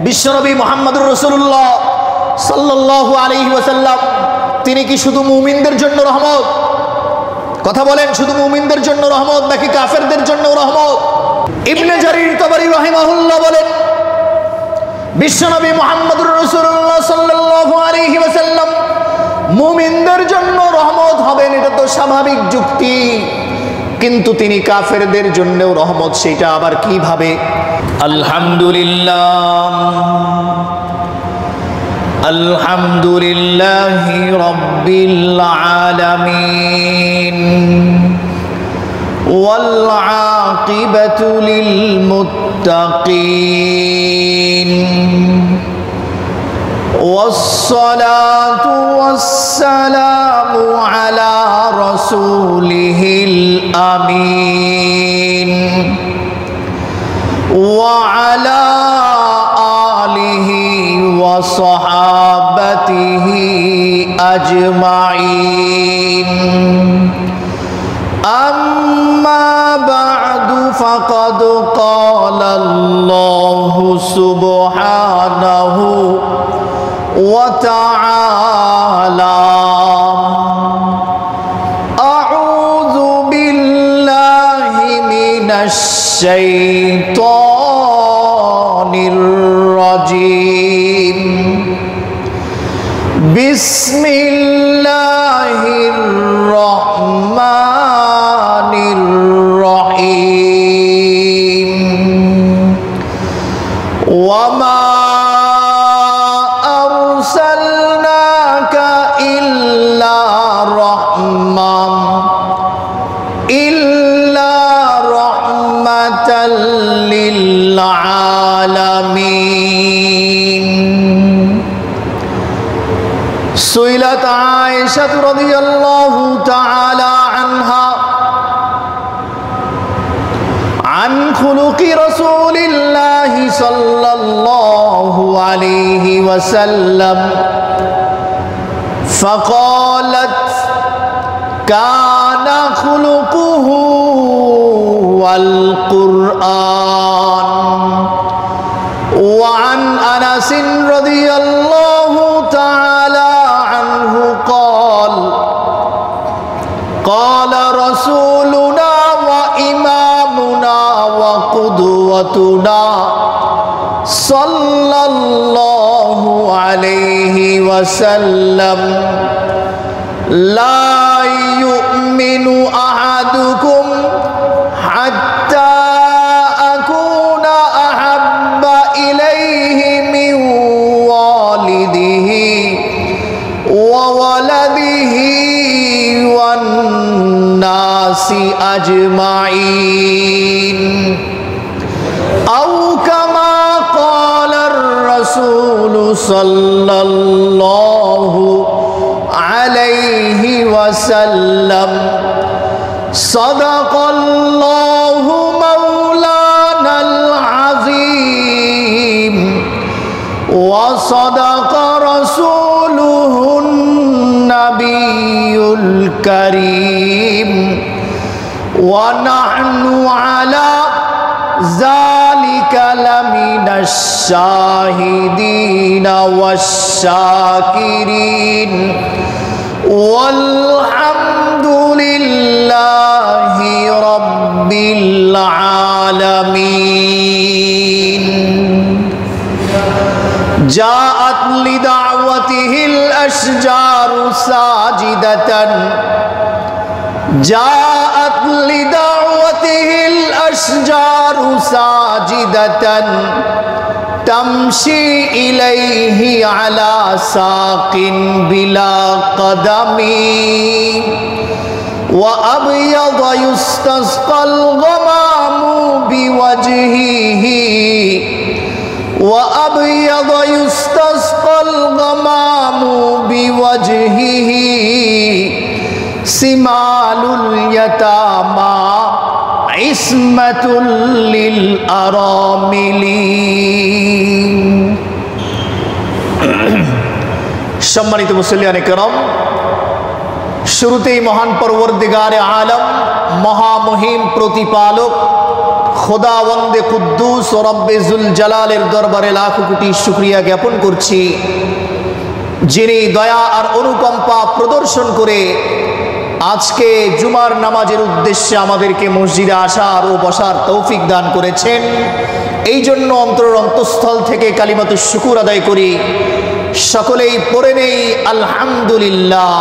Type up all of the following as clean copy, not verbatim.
বিশ্বনবী মুহাম্মদুর রাসূলুল্লাহ সাল্লাল্লাহু আলাইহি ওয়াসাল্লাম তিনি কি শুধু মুমিনদের জন্য রহমত? কথা বলেন, শুধু মুমিনদের জন্য রহমত নাকি কাফেরদের জন্য রহমত? ইবনে জারির তাবারি রাহিমাহুল্লাহ বলেন, বিশ্বনবী মুহাম্মদুর রাসূলুল্লাহ সাল্লাল্লাহু আলাইহি ওয়াসাল্লাম মুমিনদের জন্য রহমত হবেন, এটা তো স্বাভাবিক যুক্তি, কিন্তু তিনি কাফেরদের জন্যও রহমত, সেটা আবার কিভাবে? আলহামদুলিল্লাহ আলহামদুলিল্লাহি রাব্বিল আলামিন ওয়াল আকিবাতু লিল মুত্তাকিন والصلاة والسلام على رسوله الأمين وعلى آله وصحابته أجمعين أما بعد فقد قال الله سبحانه وتعالى أعوذ بالله من الشيطان الرجيم بسم الله الرحمن الرحيم وما أرسلناك إلا رحمة للعالمين. سئلت عائشة رضي الله تعالى عنها عن خلق رسول الله صلى الله عليه وسلم فقالت كان خلقه والقرآن. وعن أنس رضي الله تعالى عنه قال قال رسولنا وإمامنا وقدوتنا صلى الله عليه وسلم لا يؤمن أحدكم حتى أكون أحب إليه من والده وولده والناس أجمعين أو كما قال الرسول صلى الله عليه وسلم. صدق الله مولانا العظيم وصدق رسوله النبي الكريم ونحن على ذلك لمن الشاهدين والشاكرين والحمد لله رب العالمين. جاءت لدعوته الأشجار ساجدة جاءت لدعوته الأشجار ساجدة تمشي إليه على ساق بلا قدم وأبيض يستسقى الغمام بوجهه وأبيض يستسقى الغمام بوجهه سمال اليتامى عصمة للأراملين. সম্মানিত মুসল্লিয়ানে কেরাম, শুরুতেই মহান পরওয়ারদিগারে আলম মহামহিম প্রতিপালক খোদাবন্দে কুদ্দুস ও রব্বে জুল জালালের দরবারে লাখ কোটি শুকরিয়া জ্ঞাপন করছি, যিনি দয়া আর অনুকম্পা প্রদর্শন করে আজকে জুমার নামাজের উদ্দেশ্যে আমাদেরকে মসজিদে আসার ও বসার তৌফিক দান করেছেন। এই জন্য অন্তরের অন্তঃস্থল থেকে কালিমাতুশ শুকুর আদায় করি। সকলেই পড়ে নেই আলহামদুলিল্লাহ।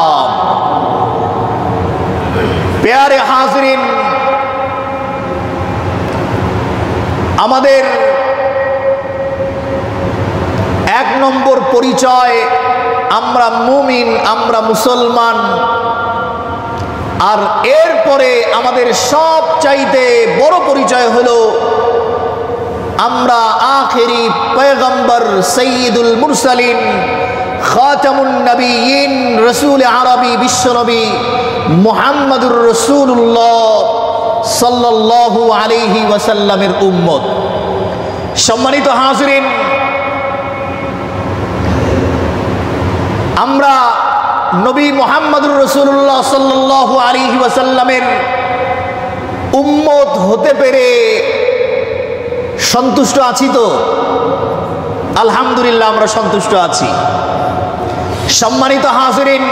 প্যারে হাজরিন, আমাদের এক নম্বর পরিচয়, আমরা মুমিন, আমরা মুসলমান। আর এরপরে আমাদের সব চাইতে বড় পরিচয় হলো আমরা আখেরি পয়গম্বর সৈয়দুল মুরসালিন খাতামুন নবিয়্যিন রাসূল আরবি বিশ্বনবী মুহাম্মদুর রাসূলুল্লাহ সাল্লাল্লাহু আলাইহি ওয়াসাল্লামের উম্মত। সম্মানিত হাজরিন, আমরা নবী মুহাম্মদুর রাসূলুল্লাহ সাল্লাল্লাহু আলাইহি ওয়াসাল্লামের উম্মত হতে পেরে সন্তুষ্ট আছি তো? আলহামদুলিল্লাহ, আমরা সন্তুষ্ট আছি। সম্মানিত হাজরিন,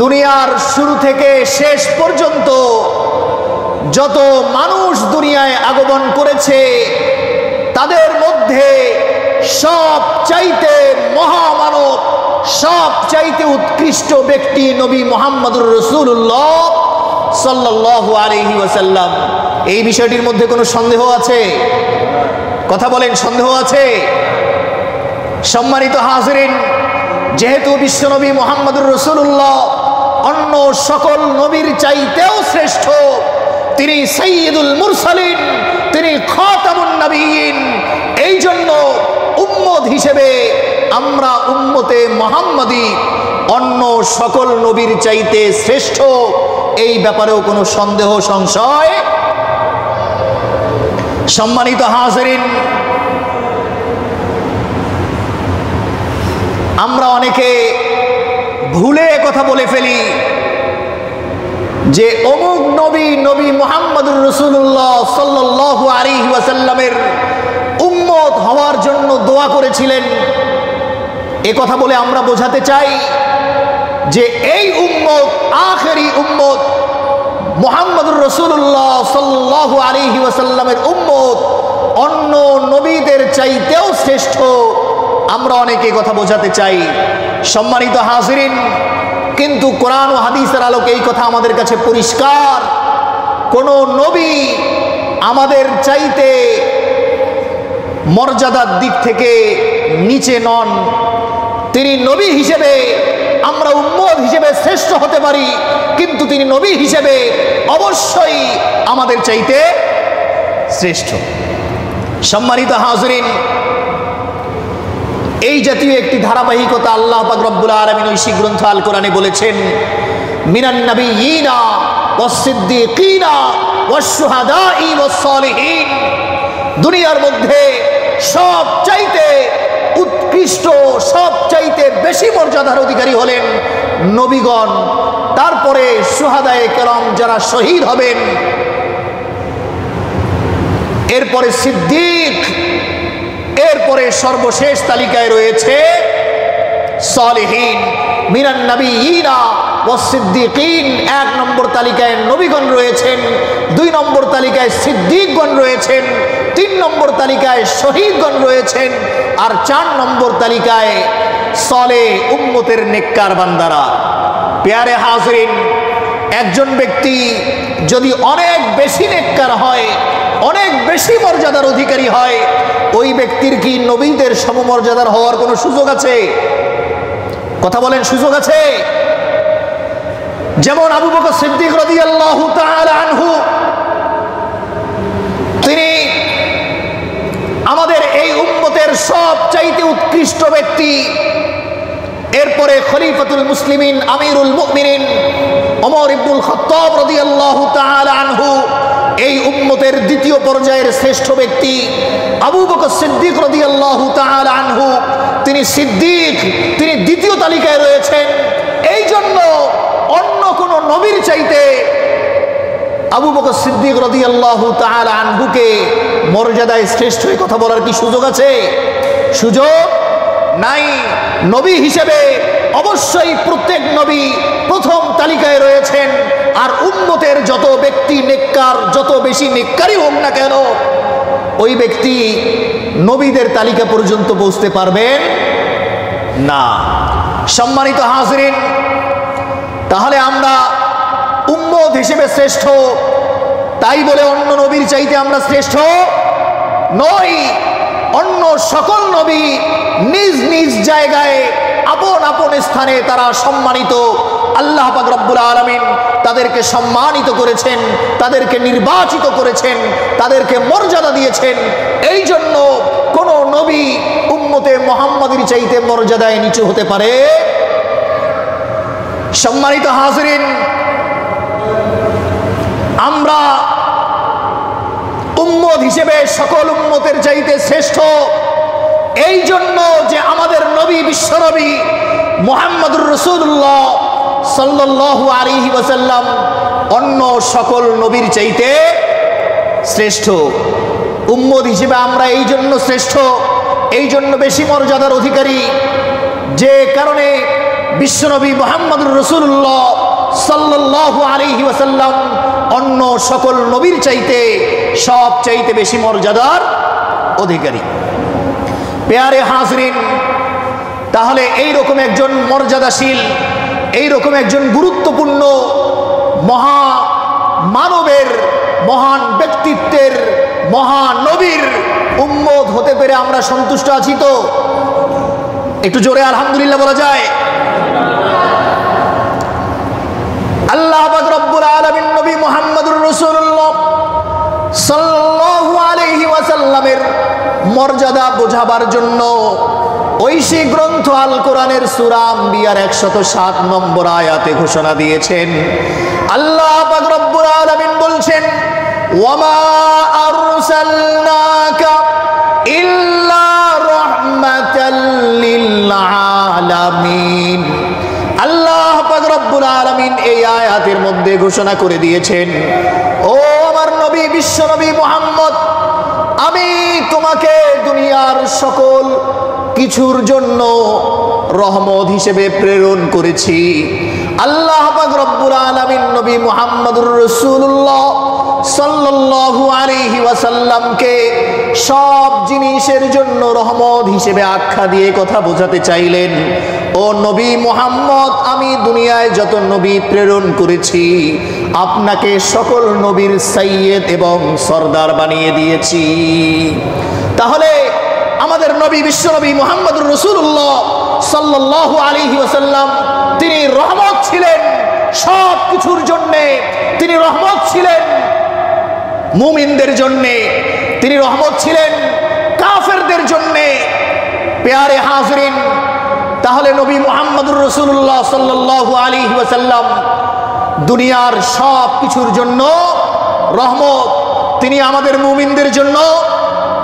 দুনিয়ার শুরু থেকে শেষ পর্যন্ত যত মানুষ দুনিয়ায় আগমন করেছে, তাদের মধ্যে সব চাইতে মহামানব, সব চাইতে উৎকৃষ্ট ব্যক্তি নবী মুহাম্মদুর রাসূলুল্লাহ সাল্লাল্লাহু আলাইহি ওয়াসাল্লাম। এই বিষয়টির মধ্যে কোনো সন্দেহ আছে? কথা বলেন, সন্দেহ আছে? সম্মানিত হাজরিন, যেহেতু বিশ্বনবী মুহাম্মদুর রাসূলুল্লাহ অন্য সকল নবীর চাইতেও শ্রেষ্ঠ, তিনি সাইয়্যিদুল মুরসালিন, তিনি খাতামুন নবিয়্যিন, এই জন্য উম্মত হিসেবে আমরা উম্মতে মুহাম্মাদি অন্য সকল নবীর চাইতে শ্রেষ্ঠ, এই ব্যাপারেও কোনো সন্দেহ সংশয়। সম্মানিত হাজরিন, আমরা অনেকে ভুলে কথা বলে ফেলি যে অমুক নবী নবী মুহাম্মদুর রাসূলুল্লাহ সাল্লাল্লাহু আলাইহি ওয়াসাল্লামের উম্মত হওয়ার জন্য দোয়া করেছিলেন। এ কথা বলে আমরা বোঝাতে চাই যে এই উম্মত, আখেরি উম্মত মুহাম্মদুর রাসূলুল্লাহ সাল্লাল্লাহু আলাইহি ওয়াসাল্লামের উম্মত অন্য নবীদের চাইতেও শ্রেষ্ঠ। আমরা অনেকে কথা বোঝাতে চাই। সম্মানিত হাজরিন, কিন্তু কোরআন ও হাদিসের আলোকে এই কথা আমাদের কাছে পরিষ্কার, কোন নবী আমাদের চাইতে মর্যাদার দিক থেকে নিচে নন। তিনি নবী হিসেবে, আমরা উম্মত হিসেবে শ্রেষ্ঠ হতে পারি, কিন্তু তিনি নবী হিসেবে অবশ্যই আমাদের চাইতে শ্রেষ্ঠ। সম্মানিত হাজরিন, এই জাতীয় একটি ধারাবাহিকতা আল্লাহ পাক রব্বুল আলামিন ঐশী গ্রন্থ আল কোরআনে বলেছেন, মিনান নাবিয়্যিনা ওয়াস সিদ্দীকিনা ওয়াস শুহাদাই ওয়াস সালিহিন। দুনিয়ার মধ্যে সব চাইতে উৎকৃষ্ট, সব চাইতে বেশি মর্যাদার অধিকারী হলেন নবীগণ, তারপরে শুহাদায়ে কেরাম যারা শহীদ হবেন, এরপরে সিদ্দিক, এরপরে সর্বশেষ তালিকায় রয়েছে সালিহিন। মিনান নাবিয়্যিনা ওয়াস সিদ্দীকিন, এক নম্বর তালিকায় নবীগণ রয়েছেন, দুই নম্বর তালিকায় সিদ্দিকগণ রয়েছেন, তিন নম্বর তালিকায় শহীদগণ রয়েছেন, আর চার নম্বর তালিকায় সালেহ উম্মতের নেককার বান্দারা। প্যারে হাজরিন, একজন ব্যক্তি যদি অনেক বেশি নেককার হয়, অনেক বেশি মর্যাদার অধিকারী হয়, ওই ব্যক্তির কি নবীদের সমমর্যাদার হওয়ার কোনো সুযোগ আছে? কথা বলেন, সুযোগ আছে? যেমন আবু বকর সিদ্দিক রাদিয়াল্লাহু তাআলা আনহু, তিনি আমাদের এই উম্মতের সব চাইতে উৎকৃষ্ট ব্যক্তি। এরপরে খলিফাতুল মুসলিমিন আমিরুল মুমিনিন ওমর ইবনুল খাত্তাব রাদিয়াল্লাহু তাআলা আনহু, এই উম্মতের দ্বিতীয় পর্যায়ের শ্রেষ্ঠ ব্যক্তি। আবু বকর সিদ্দিক রাদিয়াল্লাহু তাআলা আনহু, তিনি সিদ্দিক, তিনি দ্বিতীয় তালিকায় রয়েছেন। এই জন্য অন্য কোন নবীর চাইতে আবু বকর সিদ্দিক রাদিয়াল্লাহু তাআলা আনহুকে মর্যাদায় শ্রেষ্ঠ এই কথা বলার কি সুযোগ আছে? সুযোগ নাই। নবী হিসেবে অবশ্যই প্রত্যেক নবী প্রথম তালিকায় রয়েছেন, আর উম্মতের যত ব্যক্তি নেককার, যত বেশি নেককারই হোক না কেন, ওই ব্যক্তি নবীদের তালিকা পর্যন্ত পৌঁছতে পারবেন না। সম্মানিত হাজরিন, তাহলে আমরা উম্মত হিসেবে শ্রেষ্ঠ, তাই বলে অন্য নবীর চাইতে আমরা শ্রেষ্ঠ নই। অন্য সকল নবী নিজ নিজ জায়গায় আপন আপন স্থানে তারা সম্মানিত। আল্লাহ পাক রব্বুল আলামিন তাদেরকে সম্মানিত করেছেন, তাদেরকে নির্বাচিত করেছেন, তাদেরকে মর্যাদা দিয়েছেন। এই জন্য কোন নবী উম্মতে মুহাম্মাদের চাইতে মর্যাদায় নিচু হতে পারে? সম্মানিত হাজরিন, আমরা উম্মত হিসেবে সকল উম্মতের চাইতে শ্রেষ্ঠ এই জন্য যে আমাদের নবী, বিশ্বনবী মুহাম্মদুর রাসূলুল্লাহ সাল্লাল্লাহু আলাইহি ওয়াসাল্লাম অন্য সকল নবীর চাইতে শ্রেষ্ঠ। উম্মত হিসেবে আমরা এই জন্য শ্রেষ্ঠ, এই জন্য বেশি মর্যাদার অধিকারী, যে কারণে বিশ্বনবী মুহাম্মদুর রাসূলুল্লাহ সাল্লাল্লাহু আলাইহি ওয়াসাল্লাম অন্য সকল নবীর চাইতে সব চাইতে বেশি মর্যাদার অধিকারী। পেয়ারে হাজরিন, তাহলে এই রকম একজন মর্যাদাশীল, এই রকম একজন গুরুত্বপূর্ণ মহা মানবের, মহান ব্যক্তিত্বের, মহানবীর উম্মত হতে পেরে আমরা সন্তুষ্ট আছি তো? একটু জোরে আলহামদুলিল্লাহ বলা যায়? আল্লাহ পাক রব্বুল আলামিন নবী মুহাম্মদুর রাসূলুল্লাহ সাল্লাল্লাহু আলাইহি ওয়াসাল্লামের মর্যাদা বোঝাবার জন্য ঐশী গ্রন্থ আল কোরআনের সূরা আম্বিয়ার 107 নম্বর আয়াতে ঘোষণা দিয়েছেন। আল্লাহ পাক রব্বুল আলামিন বলছেন, ওয়ামা আরসালনাকা ইল্লা রাহমাতাল লিল আলামিন। আল্লাহ পাক রব্বুল আলামিন এই আয়াতের মধ্যে ঘোষণা করে দিয়েছেন, ও আমার নবী, বিশ্বনবী মুহাম্মদ, আমি তোমাকে দুনিয়ার সকল কিছুর জন্য রহমত হিসেবে প্রেরণ করেছি। আল্লাহ পাক রব্বুল আলামিন নবী মুহাম্মদুর রাসূলুল্লাহ সাল্লাল্লাহু আলাইহি ওয়াসাল্লামকে সব জিনিসের জন্য রহমত হিসেবে আখ্যা দিয়ে কথা বোঝাতে চাইলেন, ও নবী মুহাম্মদ, আমি দুনিয়ায় যত নবী প্রেরণ করেছি আপনাকে সকল নবীর সাইয়্যেদ এবং সরদার বানিয়ে দিয়েছি। তাহলে আমাদের নবী, বিশ্বনবী মুহাম্মদুর রাসূলুল্লাহ সাল্লাল্লাহু আলাইহি ওয়াসাল্লাম, তিনি রহমত ছিলেন সব কিছুর জন্যে। তিনি রহমত ছিলেন মুমিনদের জন্যে, তিনি রহমত ছিলেন কাফেরদের জন্যে। পেয়ারে হাজরিন, তাহলে নবী মুহাম্মদুর রাসূলুল্লাহ সাল্লাল্লাহু আলাইহি ওয়াসাল্লাম দুনিয়ার সব কিছুর জন্য রহমত। তিনি আমাদের মুমিনদের জন্য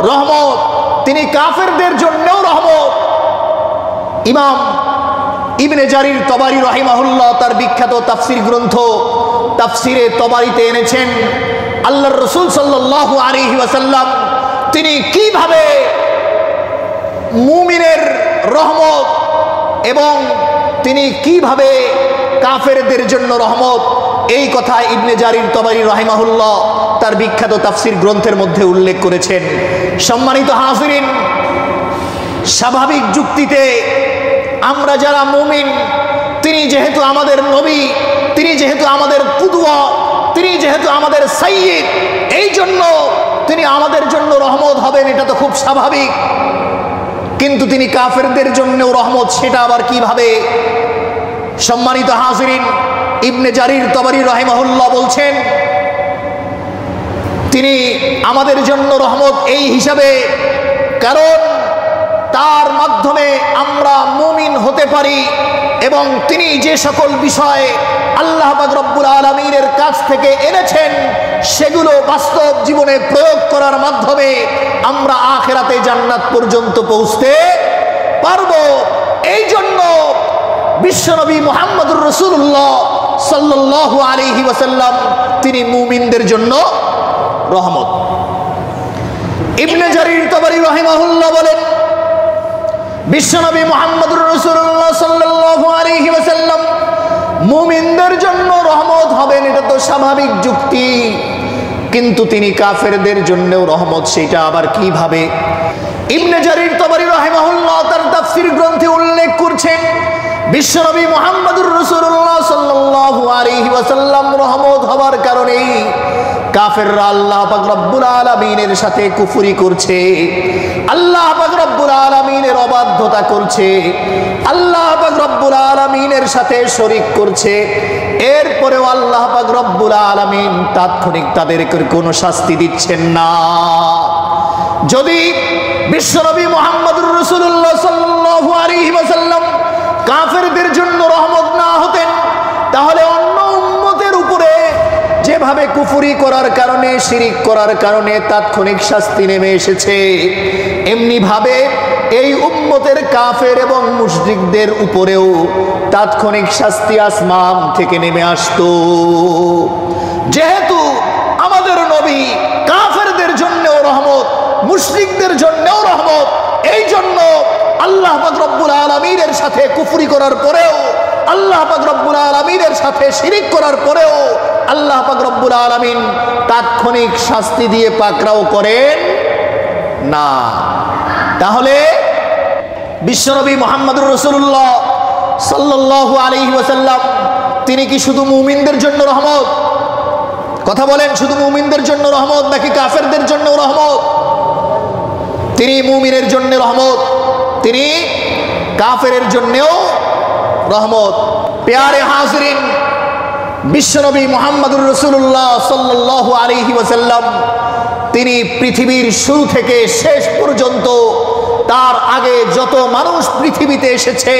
রহমত, তিনি কাফেরদের জন্যও রহমত। ইমাম ইবনে জারির তবারি রাহিমাহুল্লাহ তার বিখ্যাত তাফসীর গ্রন্থ তাফসীরে তবারিতে এনেছেন, আল্লাহর রাসূল সাল্লাল্লাহু আলাইহি ওয়াসাল্লাম তিনি কিভাবে মুমিনের রহমত এবং তিনি কিভাবে কাফেরদের জন্য রহমত, এই কথা ইবনে জারির তবারি রাহিমাহুল্লাহ তার বিখ্যাত তাফসীর গ্রন্থের মধ্যে উল্লেখ করেছেন। সম্মানিত হাজিরিন, স্বাভাবিক যুক্তিতে আমরা যারা মুমিন, তিনি যেহেতু আমাদের নবী, তিনি যেহেতু আমাদের কুদওয়া, তিনি যেহেতু আমাদের সাইয়্যিদ, এই জন্য তিনি আমাদের জন্য রহমত হবেন, এটা তো খুব স্বাভাবিক। কিন্তু তিনি কাফেরদের জন্যও রহমত, সেটা আবার কিভাবে? সম্মানিত হাজিরিন, ইবনে জারির তবারি রাহিমাহুল্লাহ বলছেন, তিনি আমাদের জন্য রহমত এই হিসাবে, কারণ তার মাধ্যমে আমরা মুমিন হতে পারি এবং তিনি যে সকল বিষয় আল্লাহ পাক রব্বুল আলামিনের কাছ থেকে এনেছেন সেগুলো বাস্তব জীবনে প্রয়োগ করার মাধ্যমে আমরা আখিরাতে জান্নাত পর্যন্ত পৌঁছতে পারবো। এই জন্য বিশ্বনবী মুহাম্মদুর রাসূলুল্লাহ সাল্লাল্লাহু আলাইহি ওয়াসাল্লাম তিনি মুমিনদের জন্য রহমত। ইবনে জারির তাবারি রাহিমাহুল্লাহ বলেন, বিশ্বনবী মুহাম্মদুর রাসূলুল্লাহ সাল্লাল্লাহু আলাইহি ওয়াসাল্লাম মুমিনদের জন্য রহমত হবেন, এটা তো স্বাভাবিক যুক্তি, কিন্তু তিনি কাফেরদের জন্যও রহমত, সেটা আবার কিভাবে? ইবনে জারির তাবারি রাহিমাহুল্লাহ তার তাফসীর গ্রন্থে উল্লেখ করছেন, বিশ্বনবী মুহাম্মদুর রাসূলুল্লাহ সাল্লাল্লাহু আলাইহি ওয়াসাল্লাম রহমত হবার কারণে কাফেররা আল্লাহ পাক রব্বুল আলামিনের সাথে কুফরি করছে, আল্লাহ পাক রব্বুল আলামিনের অবাধ্যতা করছে, আল্লাহ পাক রব্বুল আলামিনের সাথে শরীক করছে, এরপরেও আল্লাহ পাক রব্বুল আলামিন তাৎক্ষণিক তাদেরকে কোনো শাস্তি দিচ্ছেন না। যদি বিশ্বনবী মুহাম্মদুর রাসূলুল্লাহ সাল্লাল্লাহু আলাইহি ওয়াসাল্লাম কাফেরদের জন্য রহমত না হতেন, তাহলে অন্য উম্মতের উপরে যেভাবে কুফরি করার কারণে, শিরিক করার কারণে তাৎক্ষণিক শাস্তি নেমে এসেছে, এমনি ভাবে এই উম্মতের কাফের এবং মুশরিকদের উপরেও তাৎক্ষণিক শাস্তি আসমান থেকে নেমে আসতো। যেহেতু আমাদের নবী কাফেরদের জন্যও রহমত, মুশরিকদের জন্যও রহমত, এই জন্য আল্লাহ পাক রব্বুল আলামিনের সাথে কুফরি করার পরেও, আল্লাহ পাক রব্বুল আলামিনের সাথে শিরিক করার পরেও আল্লাহ পাক রব্বুল আলামিন তাৎক্ষণিক শাস্তি দিয়ে পাকড়াও করেন না। তাহলে বিশ্বনবী মুহাম্মদুর রাসূলুল্লাহ সাল্লাল্লাহু আলাইহি ওয়াসাল্লাম তিনি কি শুধু মুমিনদের জন্য রহমত? কথা বলেন, শুধু মুমিনদের জন্য রহমত নাকি কাফেরদের জন্য রহমত? তিনি মুমিনের জন্য রহমত, তিনি কাফেরের জন্যও রহমত। প্যারে হাজিরিন, বিশ্বনবী মুহাম্মদুর রাসূলুল্লাহ সাল্লাল্লাহু আলাইহি ওয়াসাল্লাম তিনি পৃথিবীর শুরু থেকে শেষ পর্যন্ত, তার আগে যত মানুষ পৃথিবীতে এসেছে,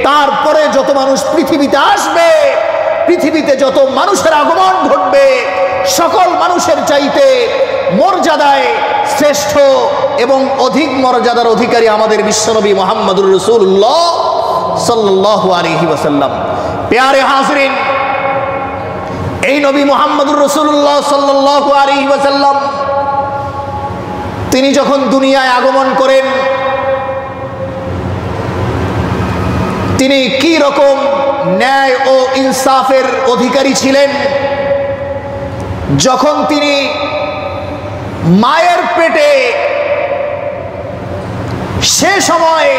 তারপরে যত মানুষ পৃথিবীতে আসবে, পৃথিবীতে যত মানুষের আগমন ঘটবে, সকল মানুষের চাইতে মর্যাদায় শ্রেষ্ঠ এবং অধিক মর্যাদার অধিকারী আমাদের বিশ্বনবী মুহাম্মদুর রাসূলুল্লাহ সাল্লাল্লাহু আলাইহি ওয়াসাল্লাম। প্যারে হাজিরিন, এই নবী মুহাম্মদুর রাসূলুল্লাহ সাল্লাল্লাহু আলাইহি ওয়াসাল্লাম তিনি যখন দুনিয়ায় আগমন করেন, তিনি কি রকম ন্যায় ও ইনসাফের অধিকারী ছিলেন? যখন তিনি মায়ের পেটে, সে সময়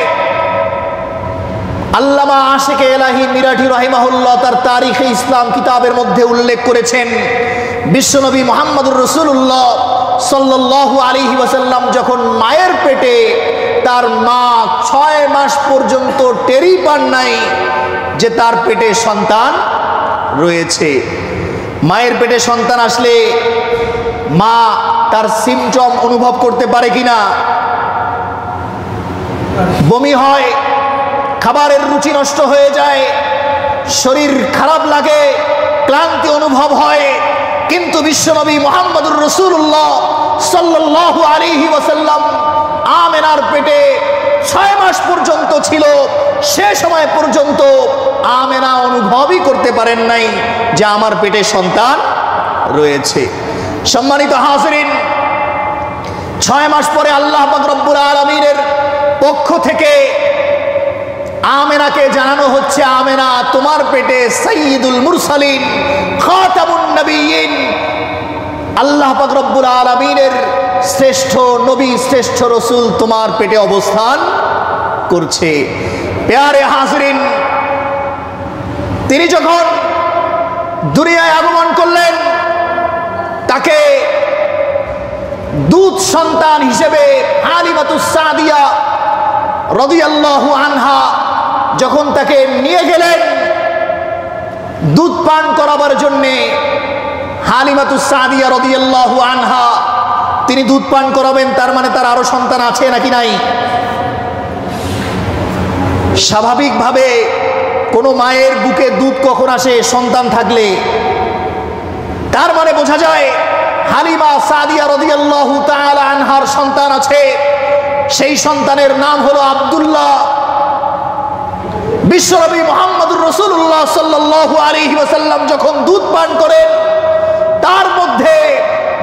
আল্লামা আশিকে এলাহি মিরাঠি রাহিমাহুল্লাহ তার তারিখে ইসলাম কিতাবের মধ্যে উল্লেখ করেছেন, বিশ্বনবী মুহাম্মদুর রাসূলুল্লাহ সাল্লাল্লাহু আলাইহি ওয়াসাল্লাম যখন মায়ের পেটে, তার মা 6 মাস পর্যন্ত টেরি পান নাই যে তার পেটে সন্তান রয়েছে। মায়ের পেটে সন্তান আসলে মা তার সিমটম অনুভব করতে পারে কিনা? বমি হয়, খাবারের রুচি নষ্ট হয়ে যায়, শরীর খারাপ লাগে, ক্লান্তি অনুভব হয়, কিন্তু বিশ্বনবী মুহাম্মদুর রাসূলুল্লাহ সাল্লাল্লাহু আলাইহি ওয়াসাল্লাম আমেনার পেটে 6 মাস পর্যন্ত ছিল, সে সময় পর্যন্ত আমেনা অনুভবই করতে পারেন নাই যে আমার পেটে সন্তান রয়েছে। সম্মানিত হাজিরিন, 6 মাস পরে আল্লাহ পাক রব্বুল আলামিনের পক্ষ থেকে আমেনাকে জানানো হচ্ছে, আমেনা তোমার পেটে সাইয়্যিদুল মুরসালিন খাতামুন নবিয়্যিন, আল্লাহ পাক রব্বুল আলামিনের শ্রেষ্ঠ নবী, শ্রেষ্ঠ রাসূল তোমার পেটে অবস্থান করছে। প্যারে হাজিরিন, তিনি যখন দুনিয়ায় আগমন করলেন, তাকে দুধ সন্তান হিসেবে হালিমাতুস সাদিয়া রাদিয়াল্লাহু আনহা যখন তাকে নিয়ে গেলেন দুধ পান করাবার জন্যে, হালিমাতুস সাদিয়া রাদিয়াল্লাহু আনহা তিনি দুধ পান করাবেন, তার মানে তার আরো সন্তান আছে নাকি নাই? স্বাভাবিকভাবে কোনো মায়ের বুকে দুধ কখন আসে? সন্তান থাকলে। তার মানে বোঝা যায় হালিমা সাদিয়া রাদিয়াল্লাহু তাআলা আনহার সন্তান আছে, সেই সন্তানের নাম হলো আব্দুল্লাহ। বিশ্বনবী মুহাম্মদুর রাসূলুল্লাহ সাল্লাল্লাহু আলাইহি ওয়াসাল্লাম যখন দুধ পান করেন, তার মধ্যে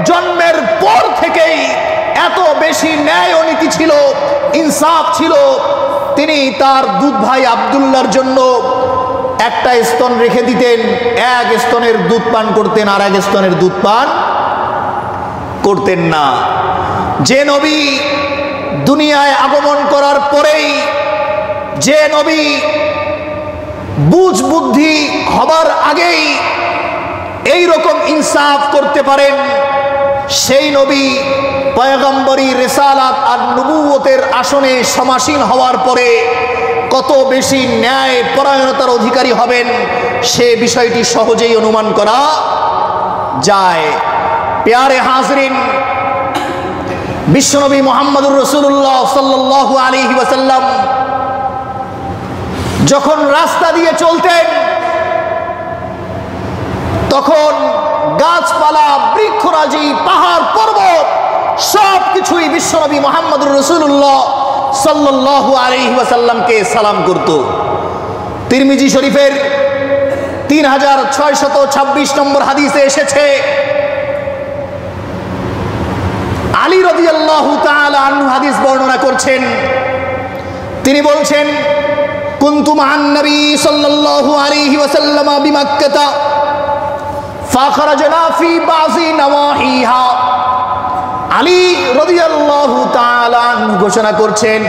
জন্মের পর থেকেই এত বেশি ন্যায় ও নীতি ছিল, ইনসাফ ছিল। তিনি তার দুধ ভাই আব্দুল্লাহর জন্য একটা স্তন রেখে দিতেন, এক স্তনের দুধ পান করতেন, আর এক স্তনের দুধ পান করতেন না। যে নবী দুনিয়ায় আগমন করার পরেই, যে নবী বুঝ বুদ্ধি হবার আগেই এই রকম ইনসাফ করতে পারেন, সেই নবী পয়গম্বরী রিসালাত আর নবুয়তের আসনে সমাসীন হওয়ার পরে কত বেশি ন্যায় পরায়ণতার অধিকারী হবেন, সে বিষয়টি সহজেই অনুমান করা যায়। প্যারে হাজরিন, বিশ্বনবী মুহাম্মদুর রাসূলুল্লাহ সাল্লাল্লাহু আলাইহি ওয়াসাল্লাম যখন রাস্তা দিয়ে চলতেন, তখন গাছপালা, বৃক্ষরাজি, পাহাড় পর্বত সব কিছুই বিশ্বনবী মুহাম্মদুর রাসূলুল্লাহ সাল্লাল্লাহু আলাইহি ওয়াসাল্লামকে সালাম করত। তিরমিজি শরীফের 3626 নম্বর হাদিসে এসেছে, আলী রাদিয়াল্লাহু তাআলা আনহু হাদিস বর্ণনা করছেন। তিনি বলছেন, কুনতু মা'আন নবী সাল্লাল্লাহু আলাইহি ওয়াসাল্লাম বিমাক্কাহ ফাখরাজনা ফি বাযি নওয়াহিহা। আলী রাদিয়াল্লাহু তাআলা আনহু ঘোষণা করছেন,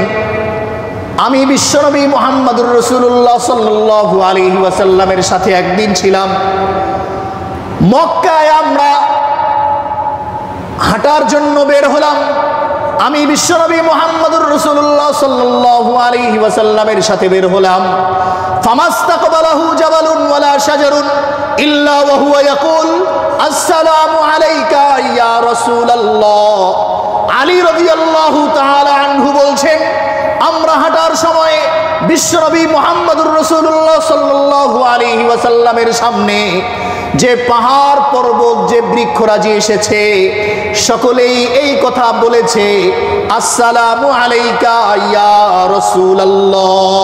আমি বিশ্বনবী মুহাম্মদুর রাসূলুল্লাহ সাল্লাল্লাহু আলাইহি ওয়াসাল্লামের সাথে একদিন ছিলাম। মক্কায় আমরা হাঁটার জন্য বের হলাম। আমি বিশ্বনবী মুহাম্মদুর রাসূলুল্লাহ সাল্লাল্লাহু আলাইহি ওয়াসাল্লামের সাথে বের হলাম। ফামাস্তাকবালাহু জাবালুন ওয়ালা শাজারুন ইল্লা ওয়া হুয়া ইয়াকুল আসসালামু আলাইকা ইয়া রাসূলুল্লাহ। আলী রাদিয়াল্লাহু তাআলা আনহু বলছেন, আমরা হাঁটার সময় বিশ্বনবী মুহাম্মদুর রাসূলুল্লাহ সাল্লাল্লাহু আলাইহি ওয়াসাল্লামের সামনে যে পাহাড় পর্বত, যে বৃক্ষরাজি এসেছে, সকলেই এই কথা বলেছে, আসসালামু আলাইকা ইয়া রাসূলুল্লাহ।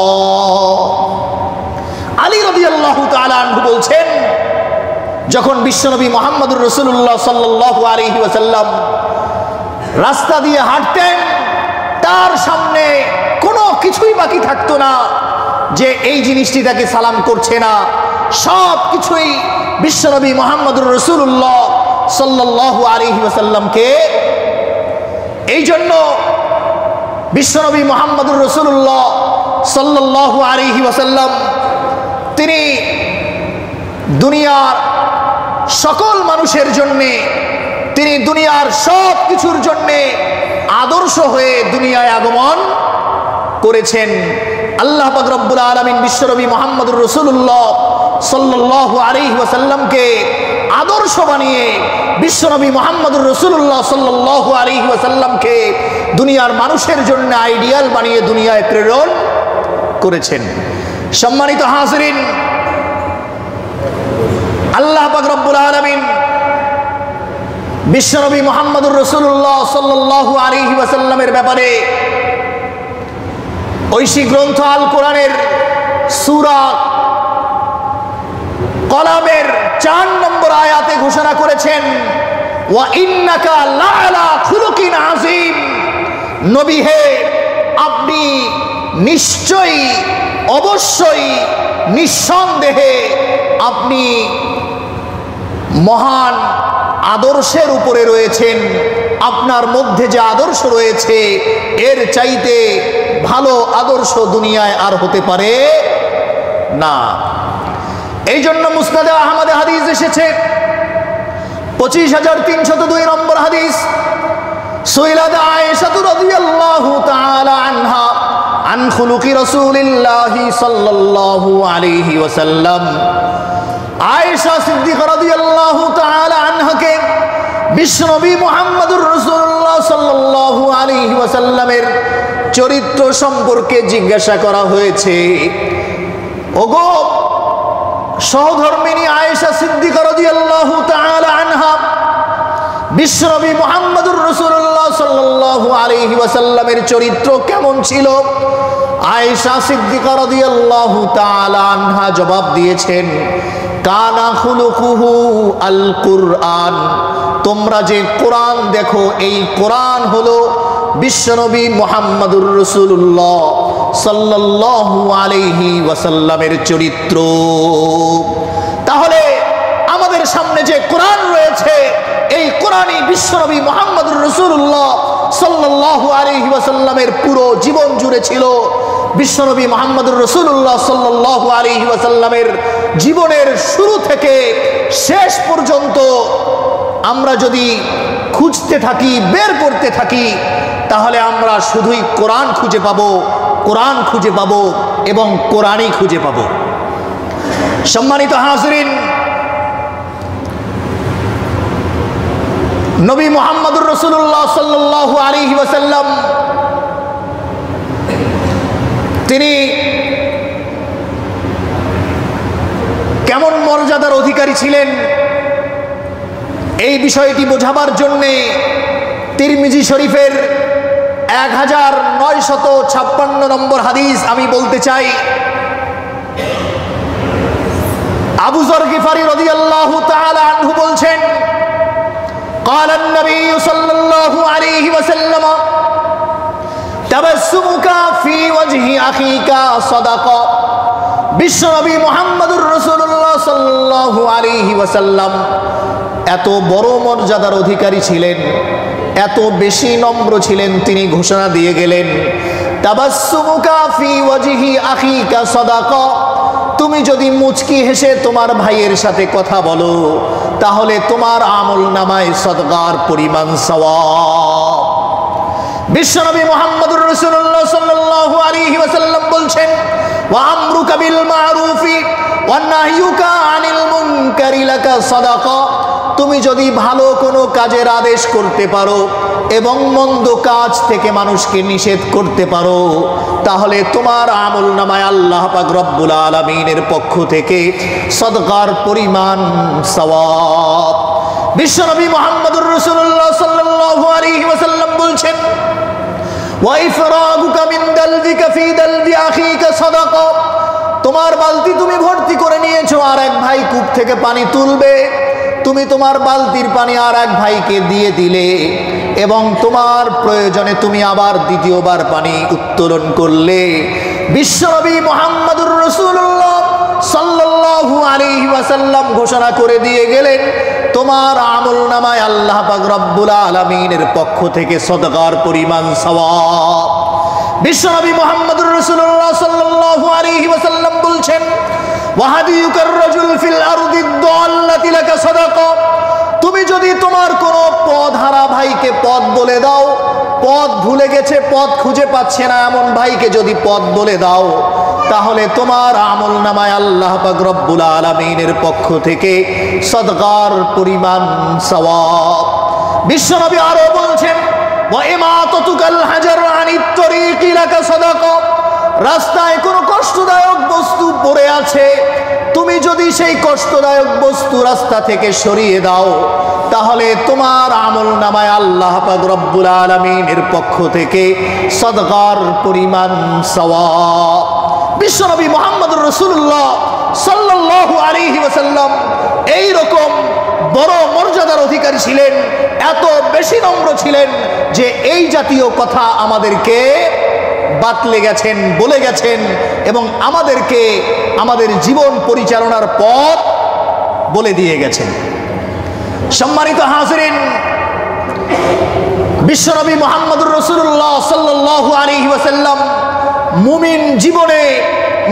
আলী রাদিয়াল্লাহু তাআলা আনহু বলছেন, যখন বিশ্বনবী মুহাম্মদুর রাসূলুল্লাহ সাল্লাল্লাহু আলাইহি ওয়াসাল্লাম রাস্তা দিয়ে হাঁটতেন, তার সামনে কোনো কিছুই বাকি থাকতো না যে এই জিনিসটি তাকে সালাম করছে না। সব কিছুই বিশ্বনবী মুহাম্মদুর রাসূলুল্লাহ সাল্লাল্লাহু আলাইহি ওয়াসাল্লামকে। এই জন্য বিশ্বনবী মুহাম্মদুর রাসূলুল্লাহ সাল্লাল্লাহু আলাইহি ওয়াসাল্লাম তিনি দুনিয়ার সকল মানুষের জন্যে, তিনি দুনিয়ার সব কিছুর জন্যে আদর্শ হয়ে দুনিয়ায় আগমন করেছেন। আল্লাহ পাক রব্বুল আলামিন বিশ্বনবী মুহাম্মদুর রাসূলুল্লাহ সাল্লাল্লাহু আলাইহি ওয়াসাল্লামকে আদর্শ বানিয়ে বিশ্বনবী মুহাম্মদুর রাসূলুল্লাহ সাল্লাল্লাহু আলাইহি ওয়াসাল্লামকে দুনিয়ার মানুষের জন্য আইডিয়াল বানিয়ে দুনিয়ায় প্রেরণ করেছেন। সম্মানিত হাজিরিন, আল্লাহ পাক রব্বুল আলামিন বিশ্বনবী মুহাম্মদুর রাসূলুল্লাহ সাল্লাল্লাহু আলাইহি ওয়াসাল্লামের ব্যাপারে ঐশী গ্রন্থ আল কোরআনের সূরা কলামের 4 নম্বর আয়াতে ঘোষণা করেছেন, ওয়া ইন্নাকা লাআলা খুলুকিন আযীম। নবী হে, আপনি নিশ্চয়ই, অবশ্যই, নিঃসন্দেহে আপনি মহান আদর্শের উপরে রয়েছেন। আপনার মধ্যে যে আদর্শ রয়েছে, এর চাইতে ভালো আদর্শ দুনিয়ায় আর হতে পারে না। এই জন্য মুসনাদে আহমদে হাদিস এসেছে 25302 নম্বর হাদিস, সুইলাত আয়েশা রাদিয়াল্লাহু তাআলা আনহা আন খুলুকি রাসূলিল্লাহি সাল্লাল্লাহু আলাইহি ওয়াসাল্লাম। আয়েশা সিদ্দিকা রাদিয়াল্লাহু তাআলা আনহাকে বিশ্বনবী মুহাম্মদুর রাসূলুল্লাহ সাল্লাল্লাহু আলাইহি ওয়াসাল্লামের চরিত্র সম্পর্কে জিজ্ঞাসা করা হয়েছে। ওগো সহধর্মিনী আয়েশা সিদ্দিকা রাদিয়াল্লাহু তাআলা আনহা, বিশ্বনবী মুহাম্মদুর রাসূলুল্লাহ সাল্লাল্লাহু আলাইহি ওয়াসাল্লামের চরিত্র কেমন ছিল? আয়েশা সিদ্দিকা রাদিয়াল্লাহু তাআলা আনহা জবাব দিয়েছেন, কানা খুলুকুহু আল কুরআন। তোমরা যে কোরআন দেখো, এই কোরআন হলো বিশ্বনবী মুহাম্মদুর রাসূলুল্লাহ সাল্লাল্লাহু আলাইহি ওয়াসাল্লামের চরিত্র। তাহলে আমাদের সামনে যে কোরআন রয়েছে, এই কোরআনই বিশ্বনবী মুহাম্মদুর রাসূলুল্লাহ সাল্লাল্লাহু আলাইহি ওয়াসাল্লামের পুরো জীবন জুড়ে ছিল। বিশ্বনবী মুহাম্মদুর রাসূলুল্লাহ সাল্লাল্লাহু আলাইহি ওয়াসাল্লামের জীবনের শুরু থেকে শেষ পর্যন্ত আমরা যদি খুঁজতে থাকি, বের করতে থাকি, তাহলে আমরা শুধুই কোরআন খুঁজে পাবো, কোরআন খুঁজে পাবো এবং কোরআনই খুঁজে পাবো। সম্মানিত হাজিরিন, নবী মুহাম্মদুর রাসূলুল্লাহ সাল্লাল্লাহু আলাইহি ওয়াসাল্লাম তিনি কেমন মর্যাদার অধিকারী ছিলেন, এই বিষয়টি বোঝাবার জন্যে তিরমিজি শরীফের 1956 নম্বর হাদিস আমি বলতে চাই। আবু যর গিফারি রাদিয়াল্লাহু তাআলা আনহু বলছেন, قال النبي صلى الله عليه وسلم تبسمك في وجه أخيك صدقة। বিশ্বনবী মুহাম্মদুর রাসূলুল্লাহ সাল্লাল্লাহু আলাইহি ওয়াসাল্লাম এত বড় মর্যাদার অধিকারী ছিলেন, এত বেশি নম্র ছিলেন, তিনি ঘোষণা দিয়ে গেলেন, তাবাসসুমুকা ফি ওয়াজহি আখিকা সাদাকা। তুমি যদি মুচকি হেসে তোমার ভাইয়ের সাথে কথা বলো, তাহলে তোমার আমল নামায় সদকার পরিমাণ সওয়াব। বিশ্বনবী মুহাম্মদুর রাসূলুল্লাহ সাল্লাল্লাহু আলাইহি ওয়াসাল্লাম বলছেন, ওয়া আমরুকা বিল মারুফি ওয়া নাহয়ুকা আনিল মুনকারি লাকা সাদাকা। তুমি যদি ভালো কোনো কাজের আদেশ করতে পারো এবং মন্দ কাজ থেকে মানুষকে নিষেধ করতে পারো, তাহলে তোমার আমল নামায় আল্লাহ পাক রব্বুল আলামিনের পক্ষ থেকে সদকার পরিমাণ সওয়াব। বিশ্বনবী মুহাম্মদুর রাসূলুল্লাহ সাল্লাল্লাহু আলাইহি ওয়াসাল্লাম বলছেন, ওয়া ইফরাগুকা মিন দালবিকা ফি দালবি আখিকা সাদাকা। তোমার বালতি তুমি ভর্তি করে নিয়েছো, আর এক ভাই কূপ থেকে পানি তুলবে, তুমি তোমার বালতির পানি আর এক ভাইকে দিয়ে দিলে এবং তোমার প্রয়োজনে তুমি আবার দ্বিতীয়বার পানি উত্তোলন করলে। বিশ্বনবী মুহাম্মদুর রাসূলুল্লাহ সাল্লাল্লাহু আলাইহি ওয়াসাল্লাম ঘোষণা করে দিয়ে গেলেন, তোমার আমল নামায় আল্লাহ পাক রব্বুল আলামিনের পক্ষ থেকে সদকার পরিমাণ সওয়াব। বিশ্বনবী মুহাম্মদুর রাসূলুল্লাহ সাল্লাল্লাহু আলাইহি ওয়াসাল্লাম বলছেন, ওয়াহাদিয়ুকার রাজুল ফিল আরদি দাল্লাতি লাকা সাদাকা। তুমি যদি তোমার কোনো পথহারা ভাইকে পথ বলে দাও, পথ ভুলে গেছে, পথ খুঁজে পাচ্ছে না, এমন ভাইকে যদি পথ বলে দাও, তাহলে তোমার আমল নামায় আল্লাহ পাক রব্বুল আলামিনের পক্ষ থেকে সদকার পরিমাণ সওয়াব। বিশ্বনবী আরো বলছেন, ওয়া ইমাতাতুকাল হাজার আনিত তরিকি লাকা সাদাকা। রাস্তায় কোনো কষ্টদায়ক বস্তু পড়ে আছে, তুমি যদি সেই কষ্টদায়ক বস্তু রাস্তা থেকে সরিয়ে দাও, তাহলে তোমার আমল নামায় আল্লাহ পাক রব্বুল আলামিনের পক্ষ থেকে সদকার পরিমাণ সওয়াব। বিশ্বনবী মুহাম্মদুর রাসূলুল্লাহ সাল্লাল্লাহু আলাইহি ওয়াসাল্লাম এই রকম বড় মর্যাদার অধিকারী ছিলেন, এত বেশি নম্র ছিলেন যে এই জাতীয় কথা আমাদেরকে বাতলে গেছেন, বলে গেছেন এবং আমাদেরকে আমাদের জীবন পরিচালনার পথ বলে দিয়ে গেছেন। সম্মানিত হাজিরিন, বিশ্বনবী মুহাম্মদুর রাসূলুল্লাহ সাল্লাল্লাহু আলাইহি ওয়াসাল্লাম মুমিন জীবনে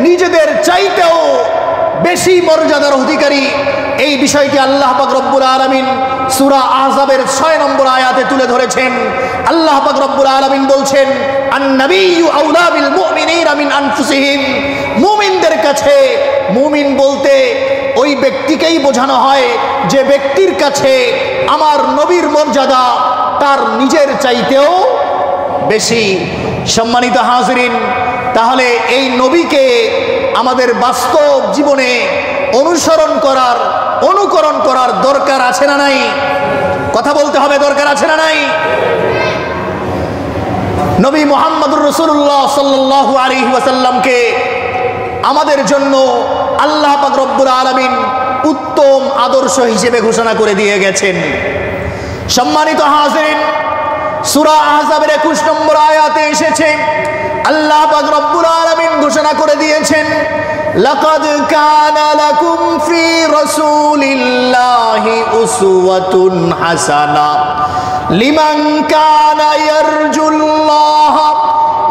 নিজেদের চাইতেও বেশি মর্যাদার অধিকারী। এই বিষয়টি আল্লাহ পাক রব্বুল আলামিন সূরা আহজাবের 6 নম্বর আয়াতে তুলে ধরেছেন। আল্লাহ পাক রব্বুল আলামিন বলছেন, আন-নাবিয়্যু আউলা বিল মুমিনিনা মিন আনফুসিহিম। মুমিনদের কাছে, মুমিন বলতে ওই ব্যক্তিকেই বোঝানো হয় যে ব্যক্তির কাছে আমার নবীর মর্যাদা তার নিজের চাইতেও বেশি। সম্মানিত হাজিরিন, তাহলে এই নবীকে আমাদের বাস্তব জীবনে অনুসরণ করার, অনুকরণ করার দরকার আছে না নাই? কথা বলতে হবে, দরকার আছে না নাই? নবী মুহাম্মদুর রাসূলুল্লাহ সাল্লাল্লাহু আলাইহি ওয়াসাল্লামকে আমাদের জন্য আল্লাহ পাক রব্বুল আলামিন উত্তম আদর্শ হিসেবে ঘোষণা করে দিয়ে গেছেন। সম্মানিত হাজিরিন, সূরা আহজাবের 21 নম্বর আয়াতে এসেছে, আল্লাহ পাক রব্বুল আলামিন ঘোষণা করে দিয়েছেন, লাকাদ কানা লাকুম ফি রাসূলিল্লাহি উসওয়াতুন হাসানাহ লিমান কানা ইয়ারজুল্লাহ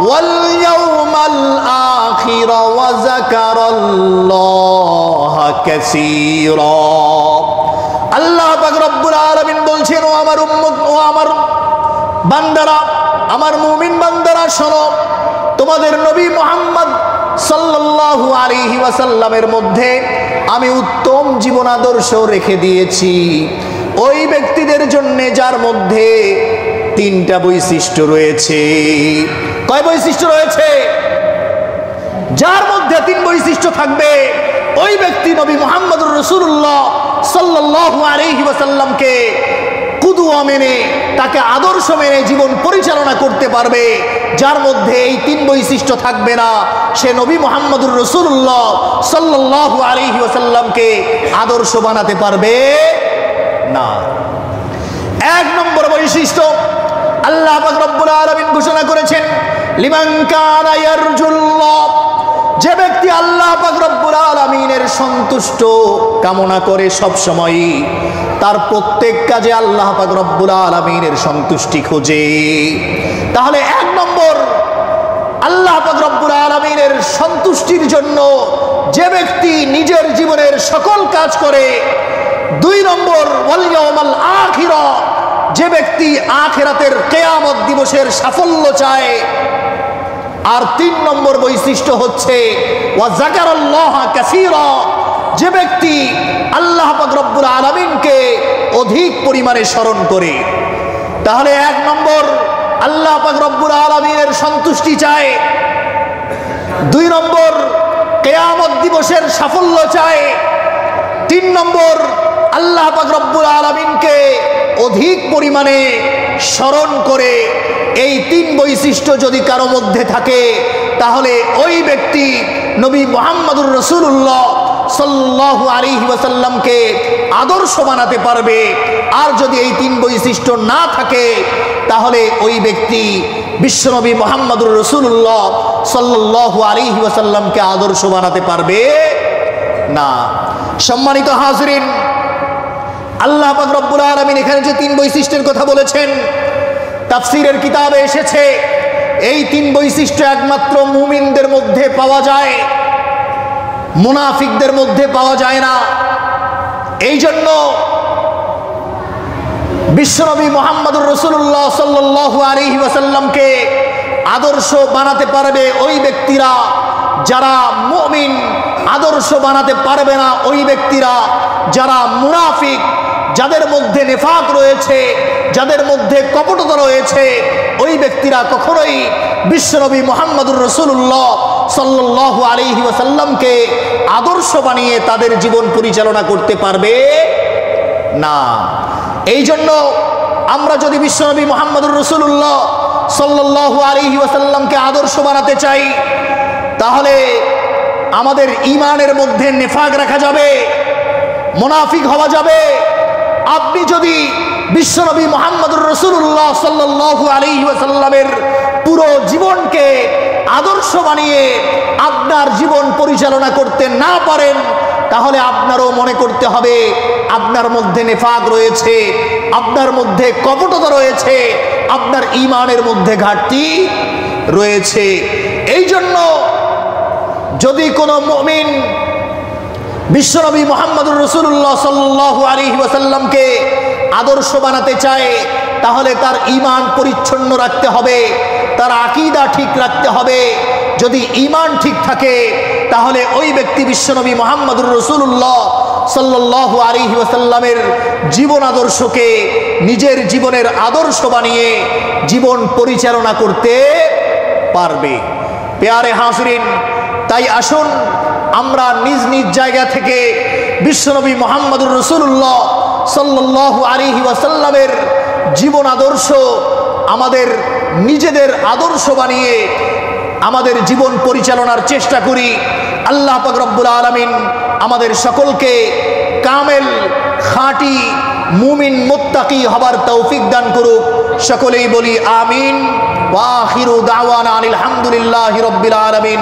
ওয়াল ইয়াউমাল আখির ওয়া যাকারাল্লাহা কাসীরা। আল্লাহ পাক রব্বুল আলামিন বলছেন, ও আমার উম্মত, ও আমার বান্দারা, আমার মুমিন বান্দারা, শোনো, তোমাদের নবী মুহাম্মদ সাল্লাল্লাহু আলাইহি ওয়াসাল্লামের মধ্যে আমি উত্তম জীবন আদর্শ রেখে দিয়েছি ওই ব্যক্তিদের জন্য যার মধ্যে তিনটা বৈশিষ্ট্য রয়েছে। কয় বৈশিষ্ট্য রয়েছে? যার মধ্যে তিন বৈশিষ্ট্য থাকবে ওই ব্যক্তি নবী মুহাম্মদুর রাসূলুল্লাহ সাল্লাল্লাহু আলাইহি ওয়াসাল্লামকে কুদওয়া মেনে, তাকে আদর্শ মেনে জীবন পরিচালনা করতে পারবে। যার মধ্যে এই তিন বৈশিষ্ট্য থাকবে না, সে নবী মুহাম্মদুর রাসূলুল্লাহ সাল্লাল্লাহু আলাইহি ওয়াসাল্লামকে আদর্শ বানাতে পারবে না। এক নম্বর বৈশিষ্ট্য আল্লাহ পাক রব্বুল আলামিন ঘোষণা করেছেন, লিমান কানা ইয়ারজুল্লাহ, যে ব্যক্তি আল্লাহ পাক রব্বুল আলামিনের সন্তুষ্ট কামনা করে সব সময়, তার প্রত্যেক কাজে আল্লাহ পাক রব্বুল আলামিনের সন্তুষ্টি খোঁজে। তাহলে এক নম্বর, আল্লাহ পাক রব্বুল আলামিনের সন্তুষ্টির জন্য যে ব্যক্তি নিজের জীবনের সকল কাজ করে। দুই নম্বর, ওয়াল ইয়াউমাল আখির, যে ব্যক্তি আখিরাতের কিয়ামত দিবসের সাফল্য চায়। আর তিন নম্বর বৈশিষ্ট্য হচ্ছে ওয়া যাকারাল্লাহা কাসীরা, যে ব্যক্তি আল্লাহ পাক রব্বুল আলামিনকে অধিক পরিমাণে স্মরণ করে। তাহলে এক নম্বর, আল্লাহ পাক রব্বুল আলামিনের সন্তুষ্টি চায়। দুই নম্বর, কিয়ামত দিবসের সাফল্য চায়। তিন নম্বর, আল্লাহ পাক রব্বুল আলামিনকে অধিক পরিমাণে স্মরণ করে। এই তিন বৈশিষ্ট্য যদি কারো মধ্যে থাকে, তাহলে ওই ব্যক্তি নবী মুহাম্মদুর রাসূলুল্লাহ সাল্লাল্লাহু আলাইহি ওয়াসাল্লামকে আদর্শ বানাতে পারবে। আর যদি এই তিন বৈশিষ্ট্য না থাকে, তাহলে ওই ব্যক্তি বিশ্বনবী মুহাম্মদুর রাসূলুল্লাহ সাল্লাল্লাহু আলাইহি ওয়াসাল্লামকে আদর্শ বানাতে পারবে না। সম্মানিত হাজিরিন, আল্লাহ পাক রব্বুল আলামিন এখানে যে তিন বৈশিষ্ট্যের কথা বলেছেন, তাফসীরের কিতাবে এসেছে এই তিন বৈশিষ্ট্য একমাত্র মুমিনদের মধ্যে পাওয়া যায়, মুনাফিকদের মধ্যে পাওয়া যায় না। এই জন্য বিশ্বনবী মুহাম্মদুর রাসূলুল্লাহ সাল্লাল্লাহু আলাইহি ওয়াসাল্লামকে আদর্শ বানাতে পারবে ওই ব্যক্তিরা যারা মুমিন, আদর্শ বানাতে পারবে না ওই ব্যক্তিরা যারা মুনাফিক, যাদের মধ্যে নিফাক রয়েছে, যাদের মধ্যে কপটতা রয়েছে। ওই ব্যক্তিরা কখনোই বিশ্বনবী মুহাম্মদুর রাসূলুল্লাহ সাল্লাল্লাহু আলাইহি ওয়াসাল্লামকে আদর্শ বানিয়ে তাদের জীবন পরিচালনা করতে পারবে না। এই জন্য আমরা যদি বিশ্বনবী মুহাম্মদুর রাসূলুল্লাহ সাল্লাল্লাহু আলাইহি ওয়াসাল্লামকে আদর্শ বানাতে চাই, তাহলে আমাদের ঈমানের মধ্যে নিফাক রাখা যাবে, মুনাফিক হওয়া যাবে। আপনি যদি বিশ্বনবী মুহাম্মদুর রাসূলুল্লাহ সাল্লাল্লাহু আলাইহি ওয়াসাল্লামের পুরো জীবনকে আদর্শ বানিয়ে আপনার জীবন পরিচালনা করতে না পারেন, তাহলে আপনারও মনে করতে হবে আপনার মধ্যে নিফাক রয়েছে, আপনার মধ্যে কপটতা রয়েছে, আপনার ঈমানের মধ্যে ঘাটতি রয়েছে। এই জন্য যদি কোনো মুমিন বিশ্বনবী মুহাম্মদুর রাসূলুল্লাহ সাল্লাল্লাহু আলাইহি ওয়াসাল্লামকে আদর্শ বানাতে চায়, তাহলে তার ঈমান পরিচ্ছন্ন রাখতে হবে, তার আকীদা ঠিক রাখতে হবে। যদি ঈমান ঠিক থাকে, তাহলে ওই ব্যক্তি বিশ্বনবী মুহাম্মদুর রাসূলুল্লাহ সাল্লাল্লাহু আলাইহি ওয়াসাল্লামের জীবন আদর্শকে নিজের জীবনের আদর্শ বানিয়ে জীবন পরিচালনা করতে পারবে। প্যারে হাজিরিন, তাই আসুন আমরা নিজ নিজ জায়গা থেকে বিশ্বনবী মুহাম্মদুর রাসূলুল্লাহ সাল্লাল্লাহু আলাইহি ওয়াসাল্লামের জীবন আদর্শ আমাদের নিজেদের আদর্শ বানিয়ে আমাদের জীবন পরিচালনার চেষ্টা করি। আল্লাহ পাক রব্বুল আলামিন আমাদের সকলকে কামেল খাঁটি মুমিন মুত্তাকি হবার তৌফিক দান করুক। সকলেই বলি আমিন। ওয়া আখিরু দাওয়ানা আলহামদুলিল্লাহি রাব্বিল আলামিন।